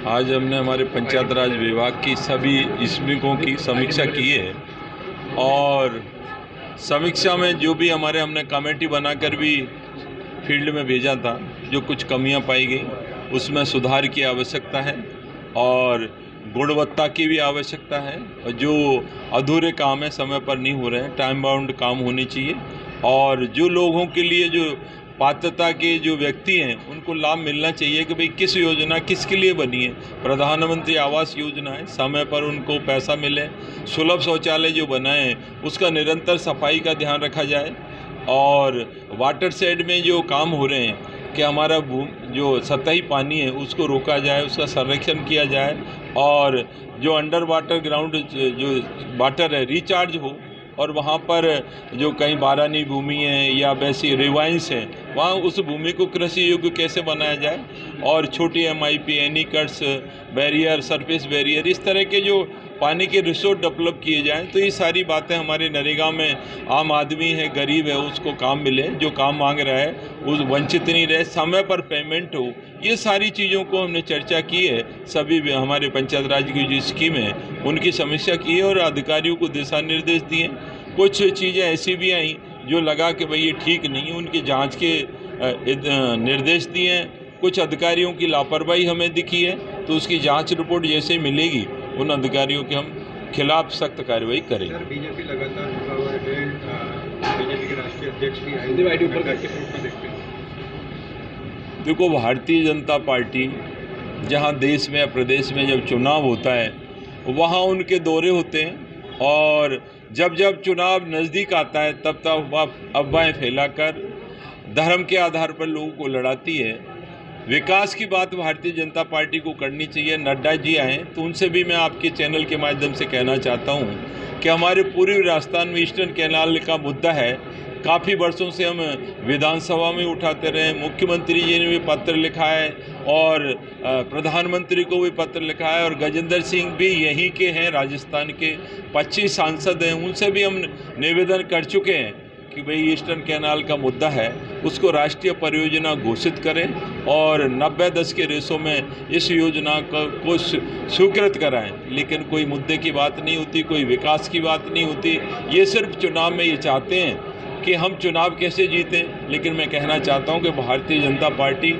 आज हमने हमारे पंचायत राज विभाग की सभी स्कीमों की समीक्षा की है और समीक्षा में जो भी हमने कमेटी बनाकर भी फील्ड में भेजा था, जो कुछ कमियां पाई गई उसमें सुधार की आवश्यकता है और गुणवत्ता की भी आवश्यकता है। और जो अधूरे काम है, समय पर नहीं हो रहे हैं, टाइम बाउंड काम होने चाहिए और जो लोगों के लिए जो पात्रता के जो व्यक्ति हैं उनको लाभ मिलना चाहिए कि भाई किस योजना किसके लिए बनी है। प्रधानमंत्री आवास योजना है, समय पर उनको पैसा मिले। सुलभ शौचालय जो बनाए हैं उसका निरंतर सफाई का ध्यान रखा जाए और वाटर शेड में जो काम हो रहे हैं कि हमारा जो सतही पानी है उसको रोका जाए, उसका संरक्षण किया जाए और जो अंडर वाटर ग्राउंड जो वाटर है रिचार्ज हो और वहाँ पर जो कहीं बारानी भूमि है या वैसी रिवाइंस है वहाँ उस भूमि को कृषि योग्य कैसे बनाया जाए और छोटी MIP, एनीकट्स, बैरियर, सरफेस बैरियर, इस तरह के जो पानी के रिसोर्स डेवलप किए जाएं। तो ये सारी बातें हमारे नरेगा में आम आदमी है, गरीब है, उसको काम मिले, जो काम मांग रहा है उस वंचित नहीं रहे, समय पर पेमेंट हो। ये सारी चीज़ों को हमने चर्चा की है। सभी हमारे पंचायत राज की जो स्कीम है उनकी समीक्षा की है और अधिकारियों को दिशा निर्देश दिए। कुछ चीज़ें ऐसी भी आई जो लगा कि भाई ये ठीक नहीं है, उनकी जांच के निर्देश दिए हैं। कुछ अधिकारियों की लापरवाही हमें दिखी है तो उसकी जांच रिपोर्ट जैसे ही मिलेगी उन अधिकारियों के हम खिलाफ सख्त कार्रवाई करेंगे। सर, बीजेपी लगातार झुका हुआ है, बीजेपी के राष्ट्रीय अध्यक्ष भी देखो, भारतीय जनता पार्टी जहां देश में या प्रदेश में जब चुनाव होता है वहां उनके दौरे होते हैं और जब जब चुनाव नज़दीक आता है तब तब अफवाहें फैलाकर धर्म के आधार पर लोगों को लड़ाती है। विकास की बात भारतीय जनता पार्टी को करनी चाहिए। नड्डा जी आए तो उनसे भी मैं आपके चैनल के माध्यम से कहना चाहता हूं कि हमारे पूर्वी राजस्थान में ईस्टर्न कैनाल का मुद्दा है, काफ़ी वर्षों से हम विधानसभा में उठाते रहे। मुख्यमंत्री जी ने भी पत्र लिखा है और प्रधानमंत्री को भी पत्र लिखा है और गजेंद्र सिंह भी यहीं के हैं, राजस्थान के 25 सांसद हैं, उनसे भी हम निवेदन कर चुके हैं कि भाई ईस्टर्न कैनाल का मुद्दा है उसको राष्ट्रीय परियोजना घोषित करें और 90-10 के रेशो में इस योजना को स्वीकृत कराएं। लेकिन कोई मुद्दे की बात नहीं होती, कोई विकास की बात नहीं होती। ये सिर्फ चुनाव में ये चाहते हैं कि हम चुनाव कैसे जीतें। लेकिन मैं कहना चाहता हूं कि भारतीय जनता पार्टी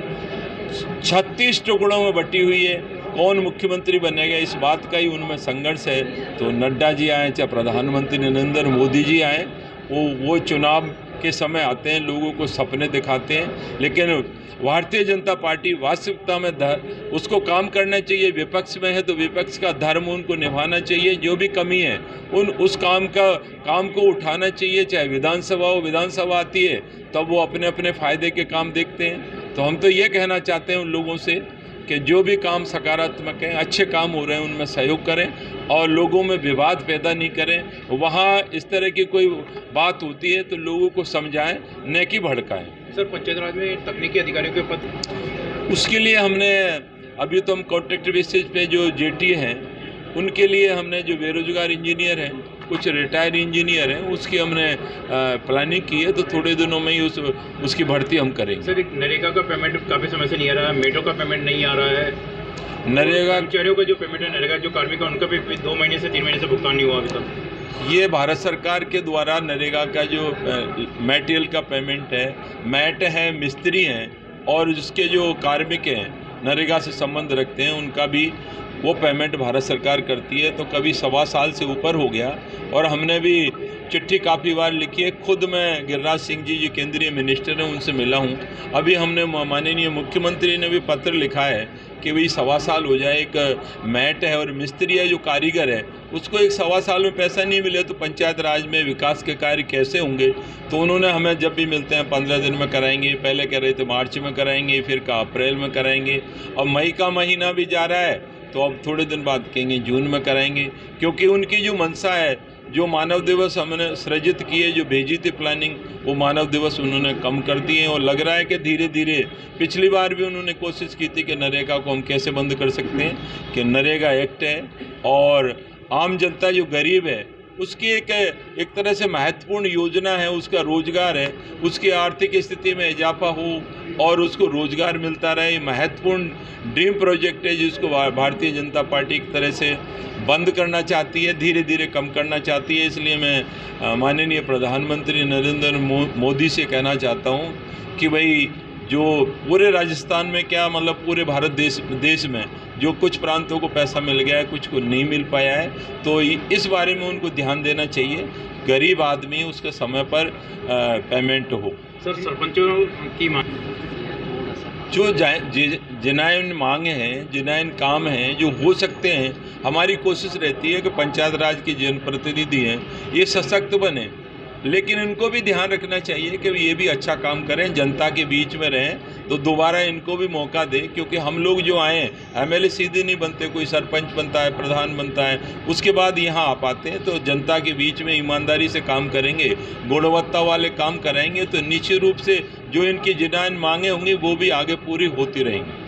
36 टुकड़ों में बटी हुई है। कौन मुख्यमंत्री बनेगा इस बात का ही उनमें संघर्ष है। तो नड्डा जी आए चाहे प्रधानमंत्री नरेंद्र मोदी जी आए, वो चुनाव के समय आते हैं, लोगों को सपने दिखाते हैं। लेकिन भारतीय जनता पार्टी वास्तविकता में उसको काम करना चाहिए। विपक्ष में है तो विपक्ष का धर्म उनको निभाना चाहिए। जो भी कमी है उस काम को उठाना चाहिए। चाहे विधानसभा हो, विधानसभा आती है तब वो अपने अपने फ़ायदे के काम देखते हैं। तो हम तो ये कहना चाहते हैं उन लोगों से कि जो भी काम सकारात्मक हैं, अच्छे काम हो रहे हैं, उनमें सहयोग करें और लोगों में विवाद पैदा नहीं करें। वहाँ इस तरह की कोई बात होती है तो लोगों को समझाएं, न कि भड़काएं। सर, पंचायत राज में तकनीकी अधिकारियों के पद, उसके लिए हमने अभी तो हम कॉन्ट्रैक्ट बेसिस पे जो JT हैं उनके लिए हमने जो बेरोजगार इंजीनियर हैं, कुछ रिटायर्ड इंजीनियर हैं, उसकी हमने प्लानिंग की है। तो थोड़े दिनों में ही उसकी भर्ती हम करेंगे। सर, नरेगा का पेमेंट काफ़ी समय से नहीं आ रहा है, मेट्रो का पेमेंट नहीं आ रहा है, नरेगा कर्मचारियों का जो पेमेंट है, नरेगा जो कार्मिक है उनका भी 2 महीने से 3 महीने से भुगतान नहीं हुआ अभी तक। ये भारत सरकार के द्वारा नरेगा का जो मटेरियल का पेमेंट है, मैट है, मिस्त्री हैं और जिसके जो कार्मिक हैं नरेगा से संबंध रखते हैं, उनका भी वो पेमेंट भारत सरकार करती है। तो कभी 1.25 साल से ऊपर हो गया और हमने भी चिट्ठी काफ़ी बार लिखी है। खुद मैं गिरिराज सिंह जी जो केंद्रीय मिनिस्टर हैं उनसे मिला हूँ। अभी हमने माननीय मुख्यमंत्री ने भी पत्र लिखा है कि भाई 1.25 साल हो जाए। एक मैट है और मिस्त्री है जो कारीगर है उसको 1.25 साल में पैसा नहीं मिले तो पंचायत राज में विकास के कार्य कैसे होंगे। तो उन्होंने हमें जब भी मिलते हैं 15 दिन में कराएंगे, पहले कह रहे थे मार्च में कराएंगे, फिर कहा अप्रैल में कराएंगे। अब मई का महीना भी जा रहा है तो अब थोड़े दिन बाद कहेंगे जून में कराएंगे। क्योंकि उनकी जो मंशा है, जो मानव दिवस हमने सृजित किए, जो भेजी थी प्लानिंग, वो मानव दिवस उन्होंने कम कर दिए हैं। और लग रहा है कि धीरे धीरे, पिछली बार भी उन्होंने कोशिश की थी कि नरेगा को हम कैसे बंद कर सकते हैं, कि नरेगा एक्ट है और आम जनता जो गरीब है उसकी एक तरह से महत्वपूर्ण योजना है, उसका रोजगार है, उसकी आर्थिक स्थिति में इजाफा हो और उसको रोजगार मिलता रहे। ये महत्वपूर्ण ड्रीम प्रोजेक्ट है जिसको भारतीय जनता पार्टी एक तरह से बंद करना चाहती है, धीरे धीरे कम करना चाहती है। इसलिए मैं माननीय प्रधानमंत्री नरेंद्र मोदी से कहना चाहता हूँ कि भाई जो पूरे राजस्थान में क्या मतलब पूरे भारत देश में जो कुछ प्रांतों को पैसा मिल गया है, कुछ को नहीं मिल पाया है, तो इस बारे में उनको ध्यान देना चाहिए। गरीब आदमी उसका समय पर पेमेंट हो। सर, सरपंचों की मांग जो जिनायन मांगे हैं, जिनायन काम हैं जो हो सकते हैं, हमारी कोशिश रहती है कि पंचायत राज के जनप्रतिनिधि हैं ये सशक्त बने, लेकिन इनको भी ध्यान रखना चाहिए कि ये भी अच्छा काम करें, जनता के बीच में रहें, तो दोबारा इनको भी मौका दें। क्योंकि हम लोग जो आए एमएलए सीधे नहीं बनते, कोई सरपंच बनता है, प्रधान बनता है, उसके बाद यहाँ आ पाते हैं। तो जनता के बीच में ईमानदारी से काम करेंगे, गुणवत्ता वाले काम कराएंगे, तो निश्चित रूप से जो इनकी जिनायन मांगे होंगी वो भी आगे पूरी होती रहेंगी।